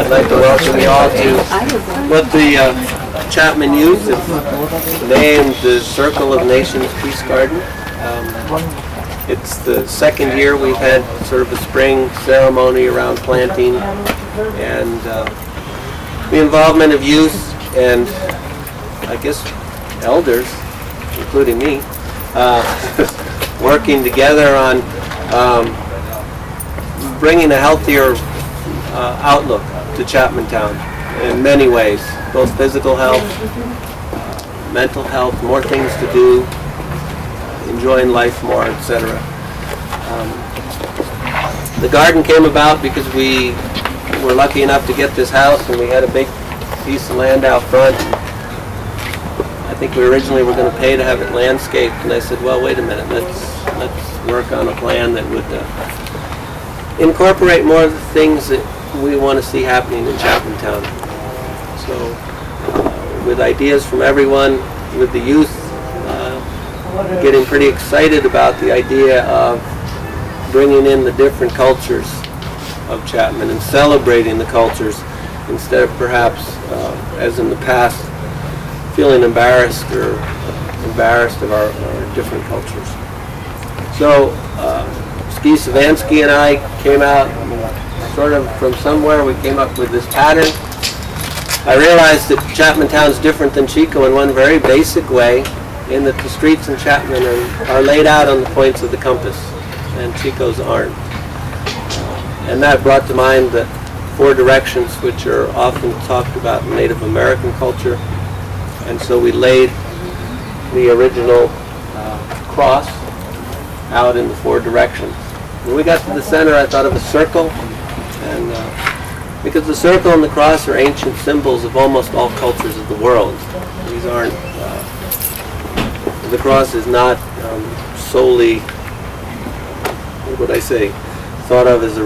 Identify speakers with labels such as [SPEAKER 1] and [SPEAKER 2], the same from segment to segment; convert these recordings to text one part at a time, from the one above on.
[SPEAKER 1] I'd like to welcome you all to what the Chapman Youth have named the Circle of Nations Peace Garden. It's the second year we've had sort of a spring ceremony around planting, and the involvement of youth and I guess elders, including me, working together on bringing a healthier outlook to Chapman Town in many ways, both physical health, mental health, more things to do, enjoying life more, etc. The garden came about because we were lucky enough to get this house, and we had a big piece of land out front. I think we originally were going to pay to have it landscaped, and I said, well, wait a minute, let's work on a plan that would incorporate more of the things that we want to see happening in Chapman Town. So with ideas from everyone, with the youth getting pretty excited about the idea of bringing in the different cultures of Chapman and celebrating the cultures instead of perhaps, as in the past, feeling embarrassed of our different cultures. So Ski Savansky and I came out sort of from somewhere. We came up with this pattern. I realized that Chapman Town's different than Chico in one very basic way, in that the streets in Chapman are laid out on the points of the compass, and Chico's aren't. And that brought to mind the four directions, which are often talked about in Native American culture. And so we laid the original cross out in the four directions. When we got to the center, I thought of a circle, and because the circle and the cross are ancient symbols of almost all cultures of the world. These aren't, the cross is not solely, what would I say, thought of as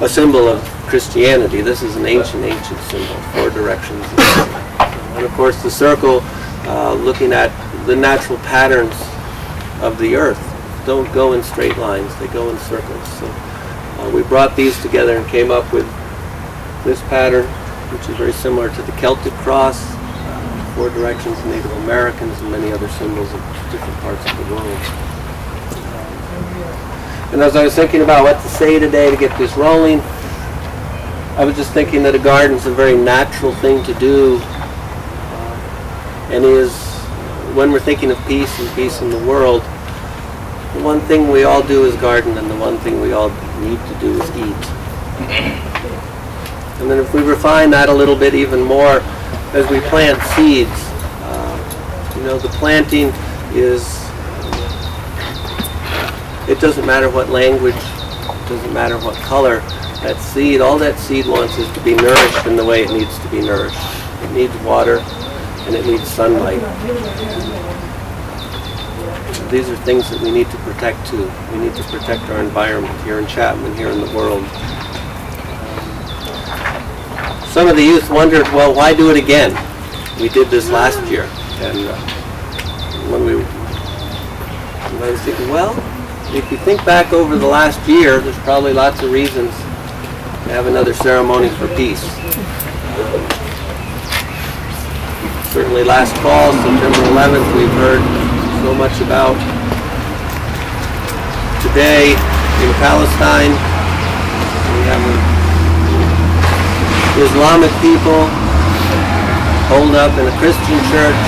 [SPEAKER 1] a symbol of Christianity. This is an ancient symbol, four directions. And of course the circle, looking at the natural patterns of the earth, don't go in straight lines, they go in circles. So we brought these together and came up with this pattern, which is very similar to the Celtic cross, four directions, Native Americans, and many other symbols of different parts of the world. And as I was thinking about what to say today to get this rolling, I was just thinking that a garden's a very natural thing to do, and is, when we're thinking of peace and peace in the world, the one thing we all do is garden, and the one thing we all need to do is eat. And then if we refine that a little bit even more, as we plant seeds, the planting is, it doesn't matter what language, it doesn't matter what color, that seed, all that seed wants is to be nourished in the way it needs to be nourished. It needs water, and it needs sunlight. These are things that we need to protect too. We need to protect our environment here in Chapman, here in the world. Some of the youth wondered, well, why do it again? We did this last year. And I was thinking, well, if you think back over the last year, there's probably lots of reasons to have another ceremony for peace. Certainly last fall, September 11th, we've heard so much about. Today in Palestine, we have Islamic people holed up in a Christian church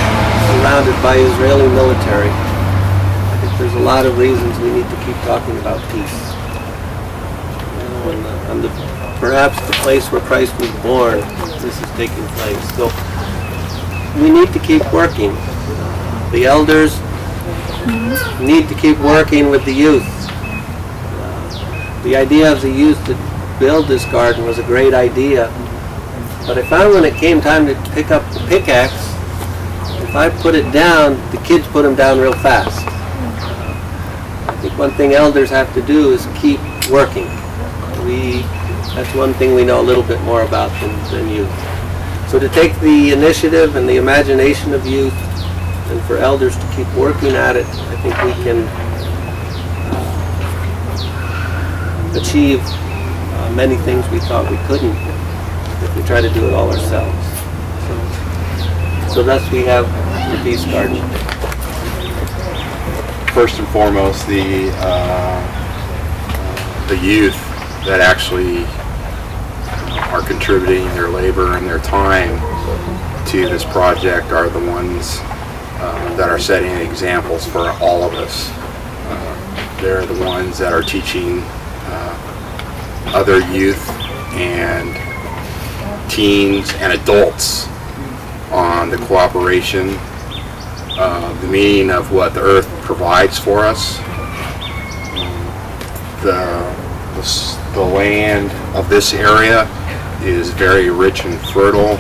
[SPEAKER 1] surrounded by Israeli military. I think there's a lot of reasons we need to keep talking about peace. And perhaps the place where Christ was born, this is taking place. So we need to keep working. The elders need to keep working with the youth. The idea of the youth to build this garden was a great idea. But I found when it came time to pick up the pickaxe, if I put it down, the kids put them down real fast. I think one thing elders have to do is keep working. That's one thing we know a little bit more about than youth. So to take the initiative and the imagination of youth and for elders to keep working at it, I think we can achieve many things we thought we couldn't if we try to do it all ourselves. So thus we have the Peace Garden.
[SPEAKER 2] First and foremost, the youth that actually are contributing their labor and their time to this project are the ones that are setting examples for all of us. They're the ones that are teaching other youth and teens and adults on the cooperation, the meaning of what the earth provides for us. The land of this area is very rich and fertile.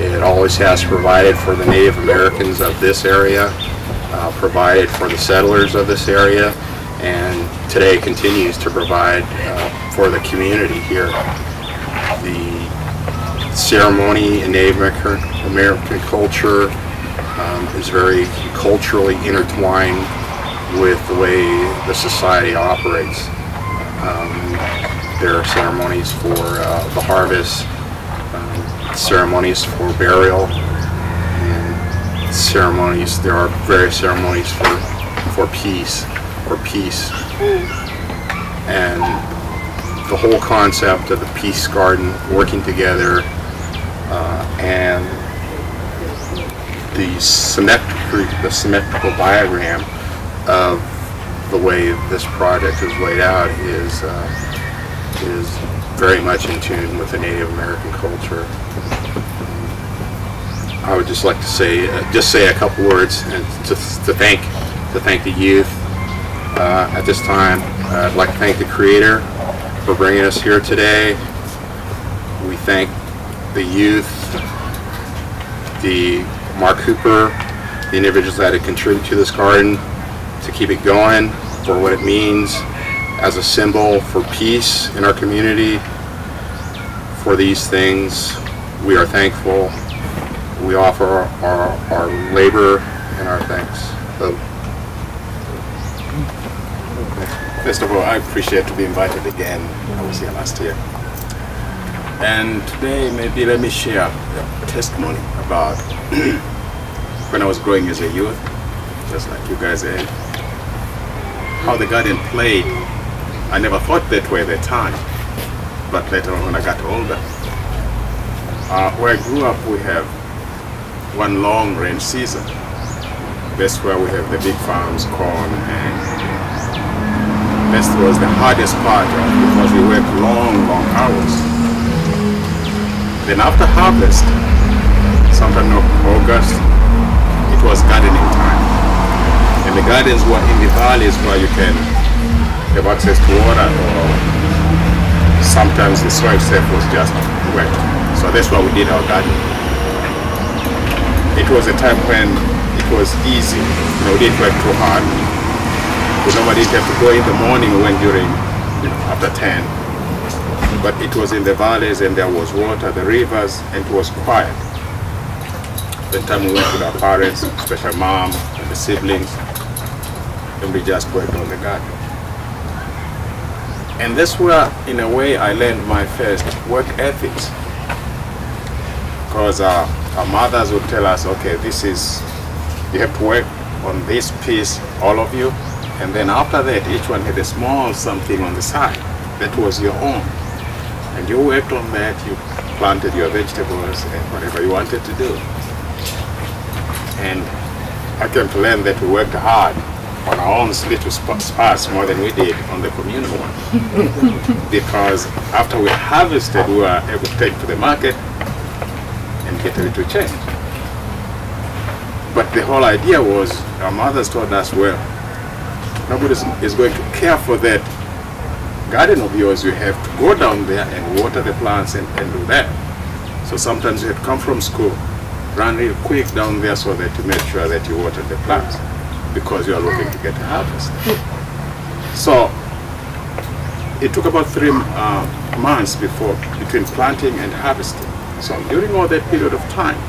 [SPEAKER 2] It always has provided for the Native Americans of this area, provided for the settlers of this area, and today continues to provide for the community here. The ceremony in Native American culture is very culturally intertwined with the way the society operates. There are ceremonies for the harvest, ceremonies for burial, and ceremonies. There are various ceremonies for peace, and the whole concept of the Peace Garden working together, and the symmetrical diagram of the way this project is laid out is very much in tune with the Native American culture. I would just like to say a couple words and to thank the youth. At this time, I'd like to thank the Creator for bringing us here today. We thank the youth, the Mark Cooper, the individuals that have contributed to this garden to keep it going, for what it means as a symbol for peace in our community. For these things, we are thankful. We offer our labor and our thanks. So,
[SPEAKER 3] first of all, I appreciate to be invited again. I was here last year. And today, maybe let me share a testimony about when I was growing as a youth, just like you guys did, how the garden played. I never thought that way at the time, but later on when I got older. Where I grew up, we have one long rain season. That's where we have the big farms, corn, and that was the hardest part because we worked long hours. Then after harvest, sometime in August, it was gardening time. And the gardens were in the valleys where you can have access to water, or sometimes the soil itself was just wet. So that's why we did our garden. It was a time when it was easy. We didn't work too hard. We normally didn't have to go in the morning. We went during, after 10. But it was in the valleys and there was water, the rivers, and it was quiet. The time we went with our parents, especially mom and the siblings, and we just worked on the garden. And that's where, in a way, I learned my first work ethics. Because our mothers would tell us, okay, you have to work on this piece, all of you, and then after that, each one had a small something on the side that was your own. And you worked on that, you planted your vegetables and whatever you wanted to do. And I came to learn that we worked hard on our own little spots more than we did on the communal one. Because after we harvested, we were able to take to the market and get a little change. But the whole idea was, our mothers told us, well, nobody is going to care for that garden of yours. You have to go down there and water the plants and do that. So sometimes you had come from school, run real quick down there so that you make sure that you water the plants because you are looking to get a harvest. So it took about 3 months between planting and harvesting. So during all that period of time,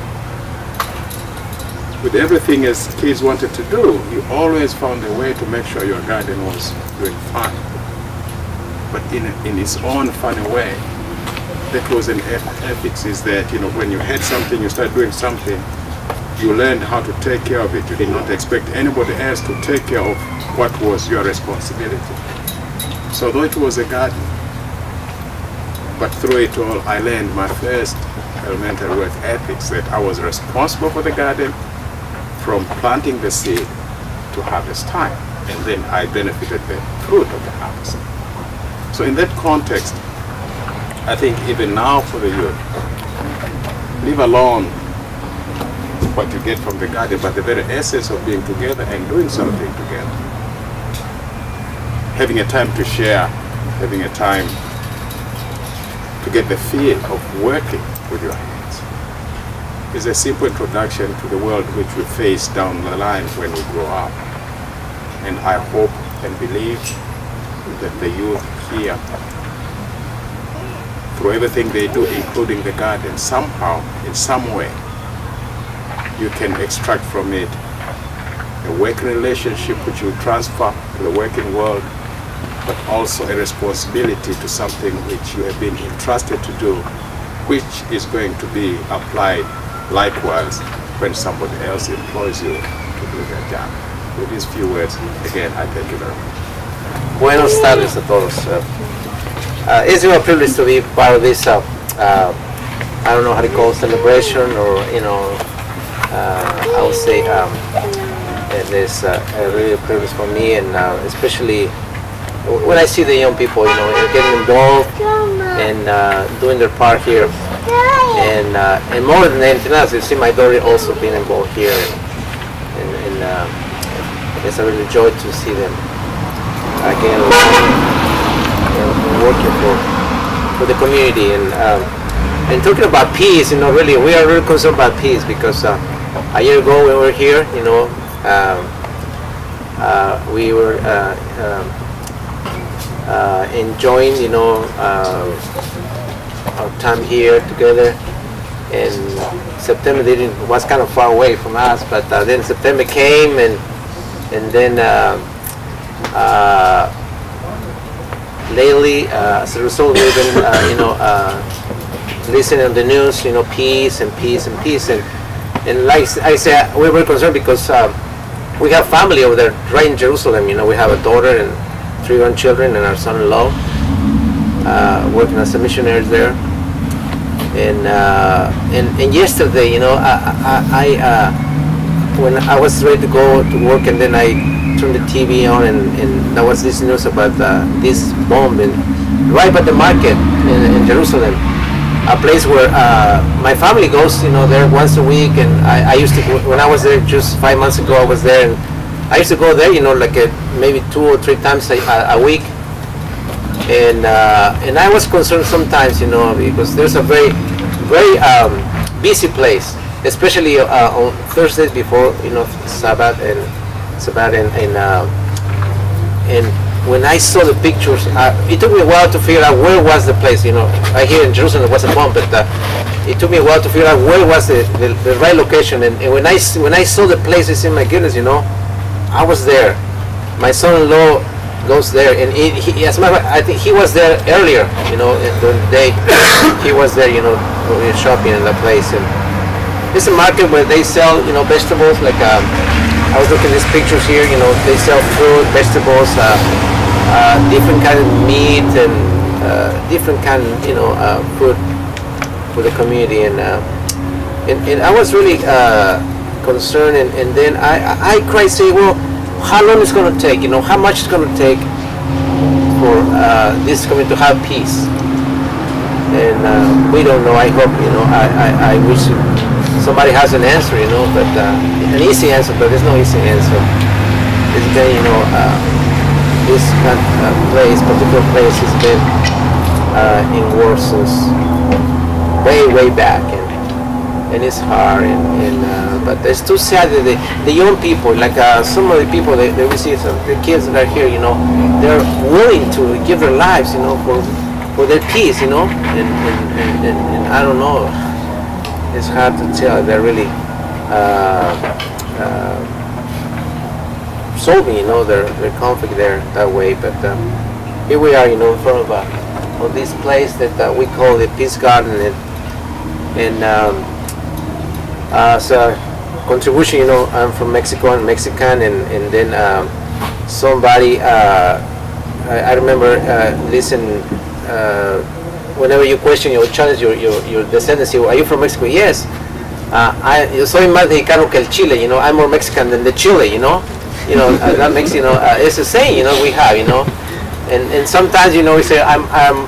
[SPEAKER 3] with everything as kids wanted to do, you always found a way to make sure your garden was doing fine. But in its own funny way. That was an ethics, is that, you know, when you had something, you start doing something, you learned how to take care of it. You did not expect anybody else to take care of what was your responsibility. So though it was a garden, but through it all, I learned my first elementary work ethics, that I was responsible for the garden from planting the seed to harvest time. And then I benefited the fruit of the harvest. So in that context, I think even now for the youth, leave alone what you get from the garden, but the very essence of being together and doing something together. Having a time to share, having a time to get the feel of working with your hands is a simple introduction to the world which we face down the line when we grow up. And I hope and believe that the youth here, through everything they do, including the garden, somehow, in some way, you can extract from it a working relationship which will transfer to the working world, but also a responsibility to something which you have been entrusted to do, which is going to be applied likewise when somebody else employs you to do their job. With these few words, again, I thank you very much.
[SPEAKER 4] Buenos tardes a todos. It's a privilege to be part of this, I don't know how to call it, celebration, or, you know, I would say it is a really privilege for me, and especially when I see the young people, you know, getting involved and doing their part here, and more than anything else, you see my daughter also being involved here, and it's a really joy to see them again. Working for the community, and talking about peace, you know, really we are really concerned about peace, because a year ago when we were here, you know, we were enjoying, you know, our time here together, and September was kind of far away from us, but then September came, and then lately, as a result, we've been, you know, listening on the news, you know, peace and peace and peace, and like I said, we're very concerned because we have family over there, right in Jerusalem. You know, we have a daughter and 3 grandchildren, and our son-in-law working as a missionary there. And yesterday, you know, when I was ready to go to work, and then I turned the TV on, and there was this news about this bomb right by the market in Jerusalem, a place where my family goes, you know, there once a week. And I used to, when I was there just 5 months ago, I was there, and I used to go there, you know, like maybe 2 or 3 times a week. And I was concerned sometimes, you know, because there's a very busy place, especially on Thursdays before, you know, Sabbath, and when I saw the pictures, it took me a while to figure out where was the place. You know, right here in Jerusalem there was a bomb, but it took me a while to figure out where was the right location. And when I saw the place, I said, my goodness, you know, I was there. My son-in-law goes there, and he, as a matter of fact, I think he was there earlier, you know, during the day. He was there, you know, shopping in that place. And it's a market where they sell, you know, vegetables, like I was looking at these pictures here, you know, they sell fruit, vegetables, different kind of meat, and different kind of, you know, food for the community. And I was really concerned, and then I cried, say, well, how long is going to take, you know, how much is going to take for this community to have peace? And we don't know. I hope, you know, I wish somebody has an answer, you know, but an easy answer, but there's no easy answer. It's been, you know, this particular place has been in war since way back, and it's hard, but it's too sad that the young people, like some of the people that we see, some the kids that are here, they're willing to give their lives, for their peace, and I don't know, it's hard to tell. They're really solving, their conflict there that way. But here we are, in front of this place that we call the Peace Garden, and as a contribution, I'm from Mexico, and Mexican, and then somebody, I remember listen. Whenever you question or challenge your descendancy, are you from Mexico? Yes. Yo soy más mexicano que el Chile, I'm more Mexican than the Chile, that makes, it's the saying, we have, and sometimes, we say,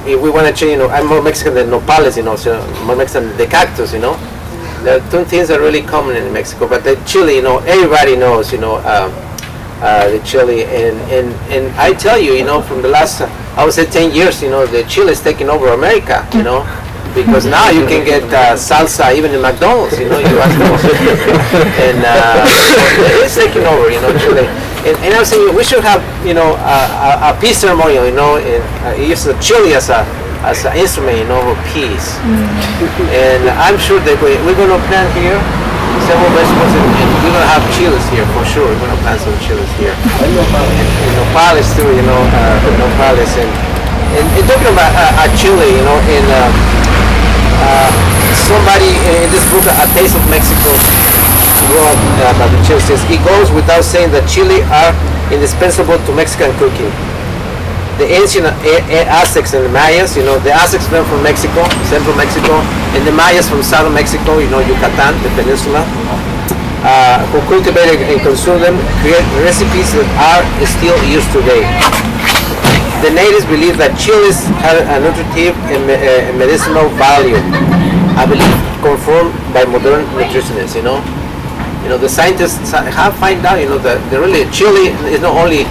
[SPEAKER 4] if we want to change, I'm more Mexican than nopales, so more Mexican than the cactus, There are two things that are really common in Mexico, but the Chile, everybody knows, the Chile, and I tell you, from the last, I would say 10 years, the Chile is taking over America, because now you can get salsa even in McDonald's, you ask for and it's taking over, Chile. And I was saying we should have, a peace ceremonial, and use the Chile as an instrument, of peace. And I'm sure that we're going to plant here several vegetables, and we're going to have chiles here for sure. We're going to plant some chiles here. And nopales too, nopales. And talking about chile, somebody in this book, A Taste of Mexico, wrote about the chile, says, it goes without saying that chili are indispensable to Mexican cooking. The ancient Aztecs and the Mayas, the Aztecs were from Mexico, central Mexico, and the Mayas from southern Mexico, Yucatan, the peninsula, who cultivated and consumed them, create recipes that are still used today. The natives believe that chilies have a nutritive and medicinal value, I believe confirmed by modern nutritionists, the scientists have found out, that the really chili is not only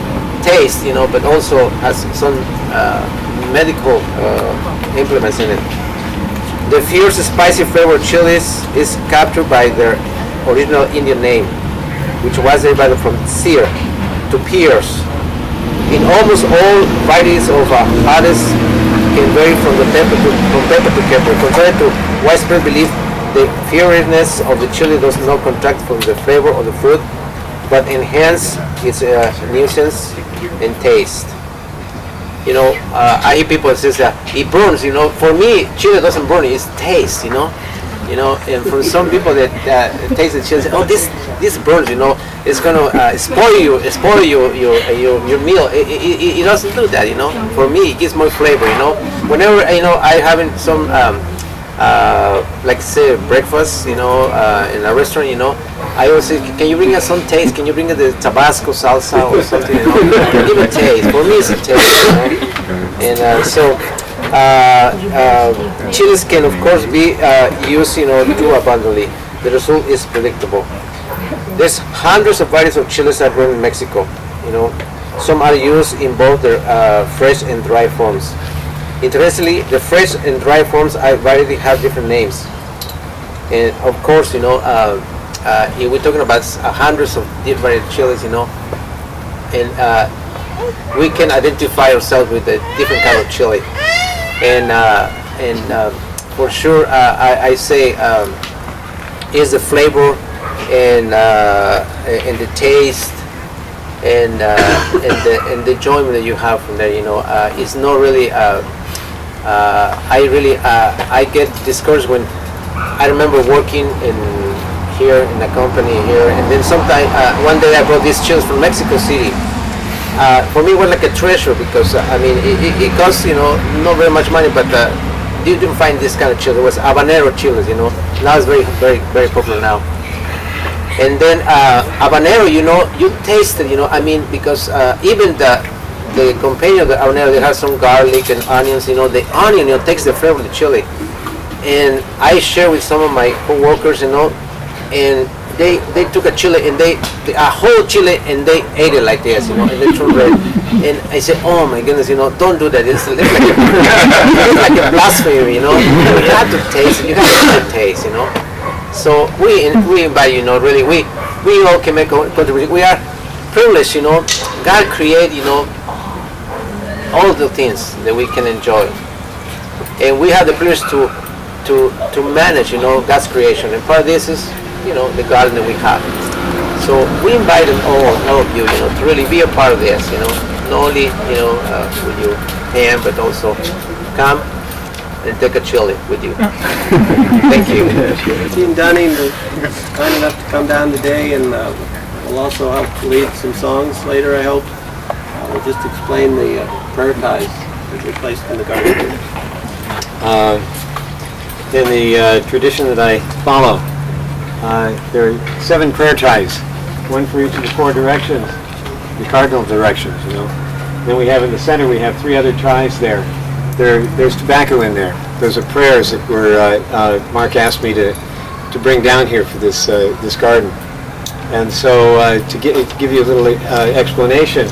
[SPEAKER 4] taste, but also has some medical implements in it. The fierce, spicy flavor of chilies is captured by their original Indian name, which was derived from sear to pierce. In almost all varieties of hottest can vary from pepper to pepper. Contrary to widespread belief, the fierceness of the chili does not contract from the flavor of the fruit, but enhance its nuisance and taste. I hear people say that it burns. For me, chili doesn't burn; it's taste. And for some people that taste the chili, say, oh, this burns. It's gonna spoil your meal. It doesn't do that. For me, it gives more flavor. Whenever I having some like say breakfast, in a restaurant, I always say, can you bring us some taste? Can you bring us the Tabasco salsa or something? Give it taste. For me, it's a taste. And so chilies can of course be used, too abundantly. The result is predictable. There's hundreds of varieties of chilies that grown in Mexico. Some are used in both their fresh and dry forms. Interestingly, the fresh and dry forms variety have different names. And of course, if we're talking about hundreds of different chilies, and we can identify ourselves with a different kind of chili. And for sure, I say is the flavor and the taste and the enjoyment that you have from there. It's not really. I get discouraged when I remember working here in a company here, and then sometime one day I brought these chilies from Mexico City. For me, it was like a treasure because it costs not very much money, but you didn't find this kind of chili. It was habanero chilies, Now it's very very very popular now. And then habanero, you taste it, because even the companion of the habanero, they have some garlic and onions. The onion, takes the flavor of the chili. And I share with some of my co-workers, and they took a chili and a whole chili and they ate it like this, and they turned red. And I said, oh my goodness, don't do that. It's like it's like a blasphemy, You have to taste it. You have to taste, So we invite, really, we all can make a contribution. We are privileged, God created, all the things that we can enjoy, and we have the privilege to manage, God's creation. And part of this is, the garden that we have. So we invite all of you, to really be a part of this, not only, with your hand, but also come and take a chili with you. Thank you.
[SPEAKER 1] Team Dunning was kind enough to come down today, and we'll also help lead some songs later, I hope. We'll just explain the prayer ties that we placed in the garden.
[SPEAKER 5] In the tradition that I follow, there are 7 prayer ties, one for each of the 4 directions, the cardinal directions, Then we have in the center, we have 3 other ties there. There's tobacco in there. Those are prayers that were Mark asked me to bring down here for this garden. And so to give you a little explanation,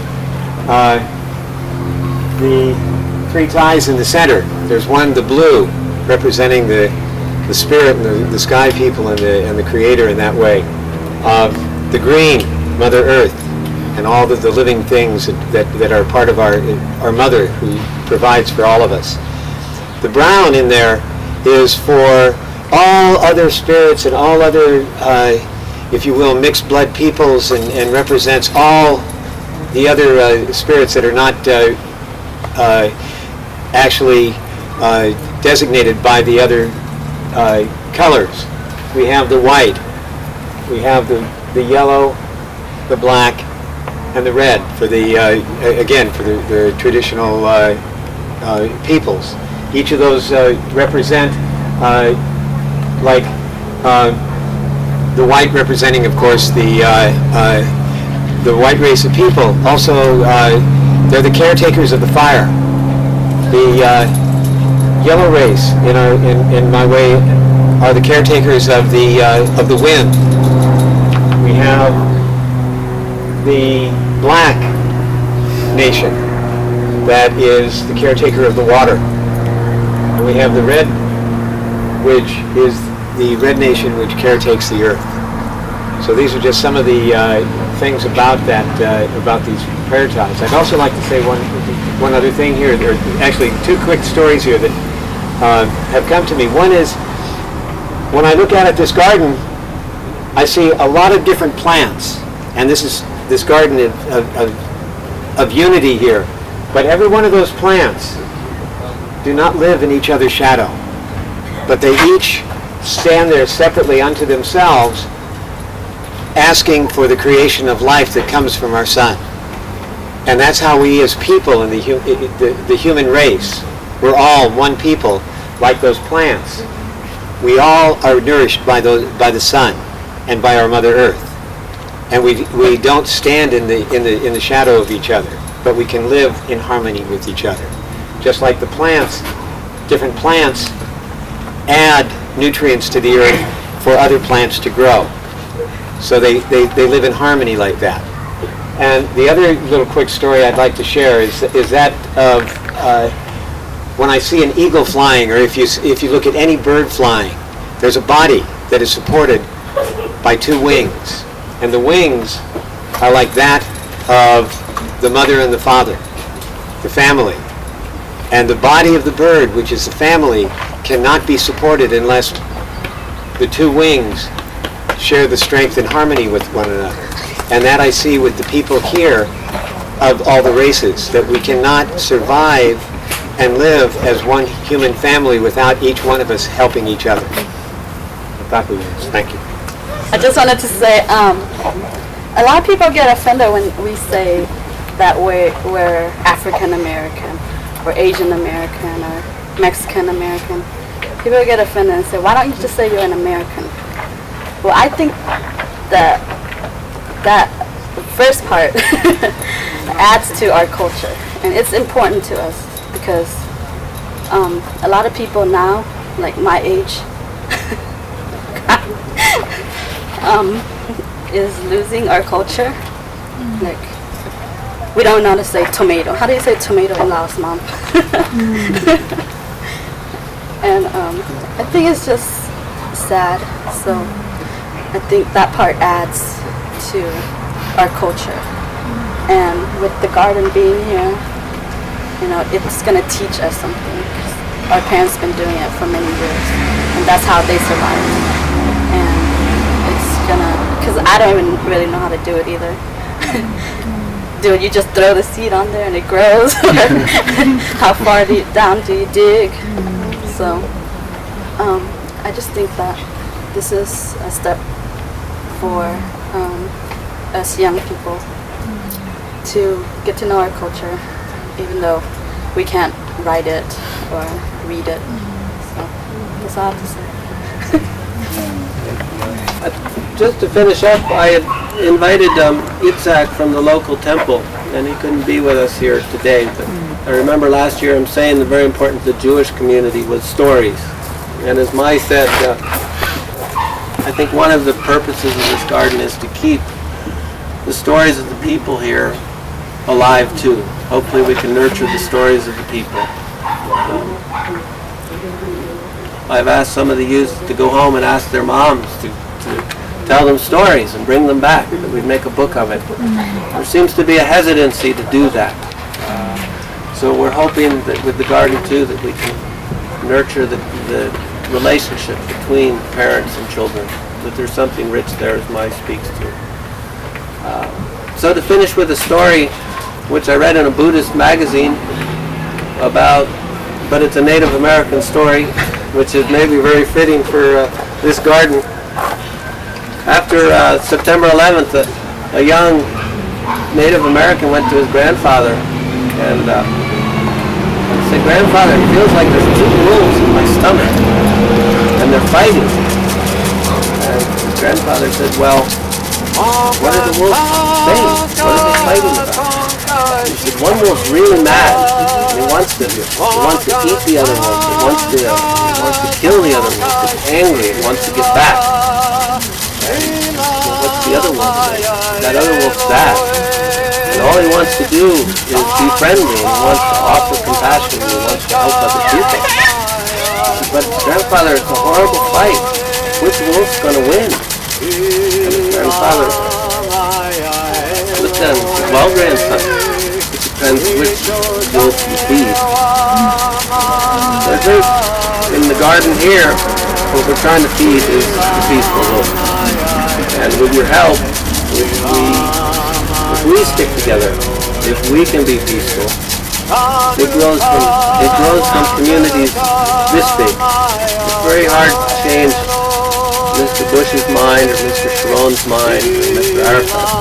[SPEAKER 5] the 3 ties in the center. There's one, the blue, representing the spirit and the sky people and the Creator in that way. The green, Mother Earth, and all the living things that are part of our Mother, who provides for all of us. The brown in there is for all other spirits and all other, if you will, mixed blood peoples, and represents all the other spirits that are not actually designated by the other colors. We have the white, we have the yellow, the black, and the red for the again for the traditional peoples. Each of those represent like the white representing, of course, the white race of people. Also, they're the caretakers of the fire. The yellow race, in my way, are the caretakers of the wind. We have the black nation, that is the caretaker of the water. And we have the red, which is the red nation, which caretakes the earth. So these are just some of the things about that, about these prayer ties. I'd also like to say one other thing here. There are actually 2 quick stories here that have come to me. One is, when I look out at this garden, I see a lot of different plants, and this is this garden of unity here. But every one of those plants do not live in each other's shadow, but they each stand there separately unto themselves, asking for the creation of life that comes from our Son. And that's how we as people in the human race, we're all one people, like those plants. We all are nourished by the sun and by our Mother Earth. And we don't stand in the shadow of each other, but we can live in harmony with each other. Just like the plants, different plants add nutrients to the earth for other plants to grow. So they live in harmony like that. And the other little quick story I'd like to share is that of when I see an eagle flying, or if you look at any bird flying, there's a body that is supported by 2 wings. And the wings are like that of the mother and the father, the family. And the body of the bird, which is the family, cannot be supported unless the 2 wings share the strength and harmony with one another. And that I see with the people here of all the races, that we cannot survive and live as one human family without each one of us helping each other. Thank you.
[SPEAKER 6] I just wanted to say, a lot of people get offended when we say that we're African American, or Asian American, or Mexican American. People get offended and say, why don't you just say you're an American? Well, I think that the first part adds to our culture, and it's important to us because a lot of people now, like my age, is losing our culture. Like, we don't know how to say tomato. How do you say tomato in Laos, Mom? And I think it's just sad. So I think that part adds to our culture. And with the garden being here, you know, it's gonna teach us something. Our parents been doing it for many years, and that's how they survive. And it's gonna, because I don't even really know how to do it either. Do you just throw the seed on there and it grows? How far down do you dig? So I just think that this is a step for us young people to get to know our culture, even though we can't write it or read it. So that's all I have to say.
[SPEAKER 1] Just to finish up, I had invited BCAC from the local temple, and he couldn't be with us here today. But I remember last year him saying the very important to the Jewish community was stories. And as Mai said, I think one of the purposes of this garden is to keep the stories of the people here alive too. Hopefully we can nurture the stories of the people. I've asked some of the youth to go home and ask their moms to tell them stories and bring them back, that we'd make a book of it. There seems to be a hesitancy to do that. So we're hoping that with the garden too that we can nurture the relationship between parents and children, that there's something rich there as Mai speaks to. So to finish with a story which I read in a Buddhist magazine about, but it's a Native American story, which is maybe very fitting for this garden. After September 11th, a young Native American went to his grandfather and said, "Grandfather, it feels like there's 2 wolves in my stomach, and they're fighting." And his grandfather said, "Well, what are the wolves saying? What are they fighting about?" He said, "One wolf's really mad. He wants to eat the other wolf. He wants to kill the other wolf. It's angry. It wants to get back." And what's the other wolf saying? That other wolf's sad. And all he wants to do is be friendly, and he wants to offer compassion, and he wants to help other people. But grandfather, it's a horrible fight. Which wolf's going to win? And his grandfather looked at him and said, "Well, grandson, it depends which wolf you feed." So I think in the garden here, what we're trying to feed is the peaceful wolf. And with your help, if we stick together, if we can be peaceful, it grows from communities this big. It's very hard to change Mr. Bush's mind or Mr. Sharon's mind or Mr. Arafat's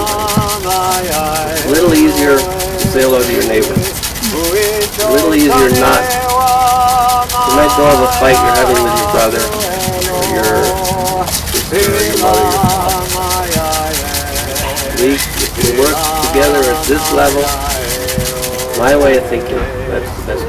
[SPEAKER 1] mind. It's a little easier to say hello to your neighbor. It's a little easier not to let go of a fight you're having with your brother or your sister or your mother or your father. If we work together at this level, my way of thinking, that's the best